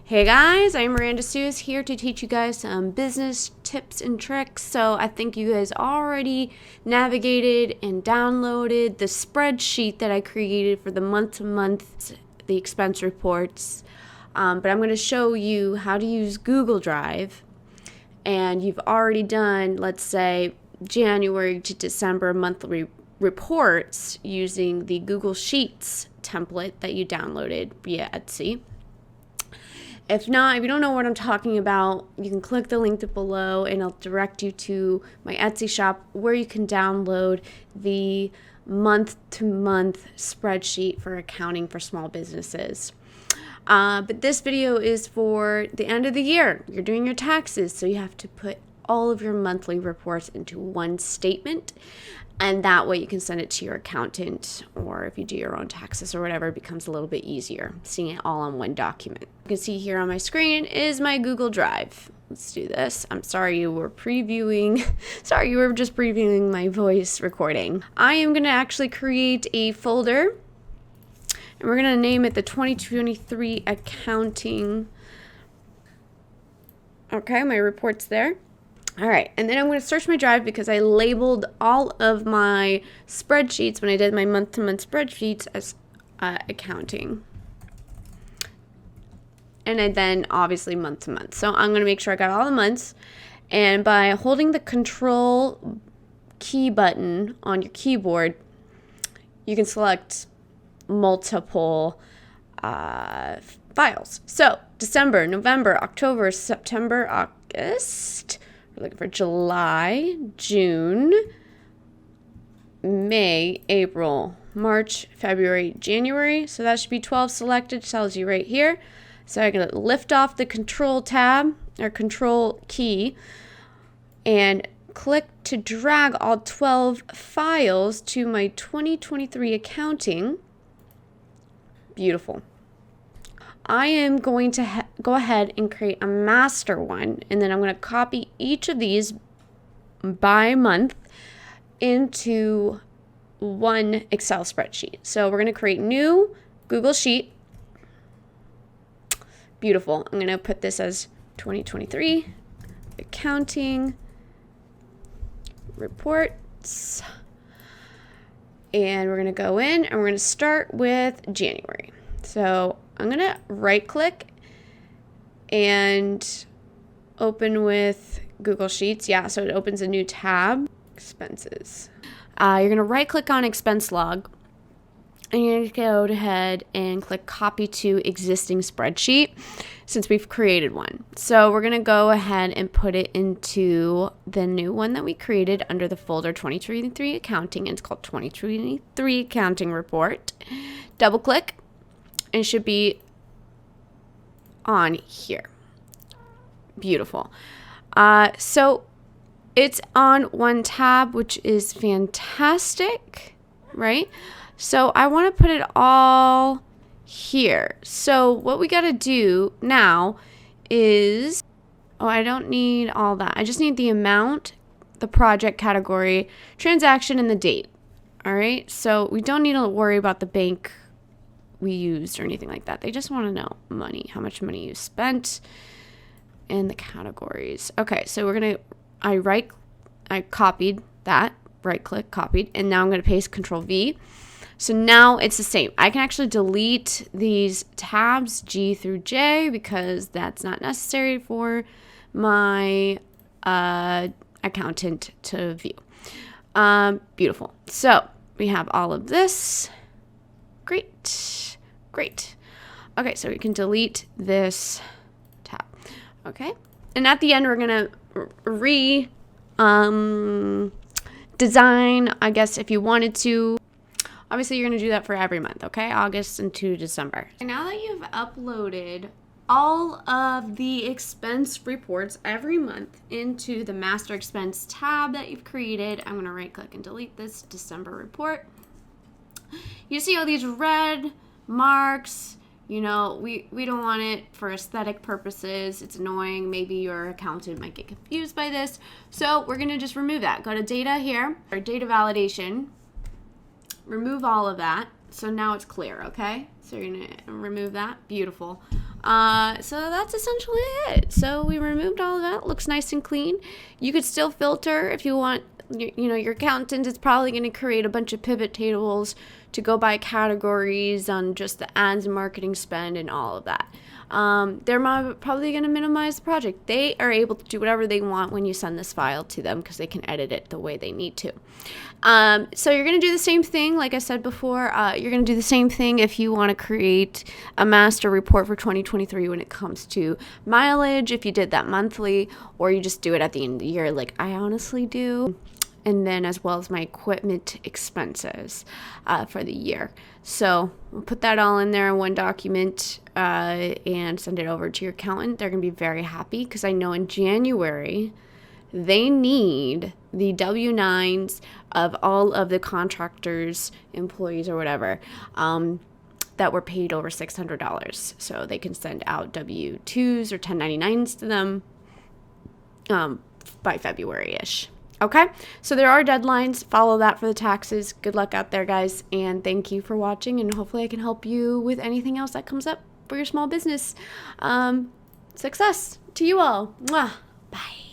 Hey guys, I'm Miranda Suess here to teach you guys some business tips and tricks. So I think you guys already navigated and downloaded the spreadsheet that I created for the month-to-month, the expense reports. But I'm going to show you how to use Google Drive. And you've already done, let's say, January to December monthly reports using the Google Sheets template that you downloaded via Etsy. If not, if you don't know what I'm talking about, you can click the link below and I'll direct you to my Etsy shop where you can download the month-to-month spreadsheet for accounting for small businesses. But this video is for the end of the year. You're doing your taxes, so you have to put all of your monthly reports into one statement, and that way you can send it to your accountant, or if you do your own taxes or whatever, it becomes a little bit easier seeing it all on one document. You can see here on my screen is my Google Drive. Let's do this. I'm sorry you were previewing. Sorry, you were just previewing my voice recording. I am going to actually create a folder, and we're going to name it the 2023 accounting. Okay, my report's there. All right, and then I'm going to search my drive because I labeled all of my spreadsheets when I did my month-to-month spreadsheets as accounting. And then obviously month-to-month. So I'm going to make sure I got all the months. And by holding the Control key button on your keyboard, you can select multiple files. So December, November, October, September, August. We're looking for July, June, May, April, March, February, January. So that should be 12 selected. Tells you right here. So I'm going to lift off the Control tab or Control key and click to drag all 12 files to my 2023 accounting. Beautiful. I am going to go ahead and create a master one, and then I'm going to copy each of these by month into one Excel spreadsheet. So we're going to create new Google Sheet. Beautiful. I'm going to put this as 2023 accounting reports. And we're going to go in and we're going to start with January. So I'm going to right click and open with Google Sheets. Yeah, so it opens a new tab. Expenses. You're going to right click on expense log. And you're going to go ahead and click copy to existing spreadsheet since we've created one. So we're going to go ahead and put it into the new one that we created under the folder 2023 accounting. And it's called 2023 accounting report. Double click. And it should be on here. Beautiful. So it's on one tab, which is fantastic, right? So I want to put it all here. So what we got to do now is, I don't need all that. I just need the amount, the project category, transaction, and the date. All right. So we don't need to worry about the bank we used or anything like that. They just want to know money, how much money you spent, and the categories. Okay, so we're gonna, I copied that, right click, copied, and now I'm gonna paste Control V. So now it's the same. I can actually delete these tabs G through J because that's not necessary for my accountant to view. Beautiful. So we have all of this. Great. Okay, so we can delete this tab. Okay. And at the end, we're going to design, I guess, if you wanted to. Obviously, you're going to do that for every month, okay? August into December. And now that you've uploaded all of the expense reports every month into the master expense tab that you've created, I'm going to right-click and delete this December report. You see all these red marks. You know, we don't want it for aesthetic purposes. It's annoying. Maybe your accountant might get confused by this. So we're going to just remove that. Go to data here, or data validation. Remove all of that. So now it's clear, okay? So you're going to remove that. Beautiful. So that's essentially it. So we removed all of that. Looks nice and clean. You could still filter if you want. Your accountant is probably going to create a bunch of pivot tables to go by categories on just the ads and marketing spend and all of that. They're probably going to minimize the project. They are able to do whatever they want when you send this file to them because they can edit it the way they need to. So you're going to do the same thing, like I said before. You're going to do the same thing if you want to create a master report for 2023 when it comes to mileage, if you did that monthly, or you just do it at the end of the year like I honestly do. And then as well as my equipment expenses for the year. So we'll put that all in there in one document and send it over to your accountant. They're going to be very happy because I know in January they need the W-9s of all of the contractors, employees, or whatever that were paid over $600. So they can send out W-2s or 1099s to them by February-ish. Okay, so there are deadlines. Follow that for the taxes. Good luck out there, guys, and thank you for watching, and hopefully I can help you with anything else that comes up for your small business. Success to you all. Mwah. Bye.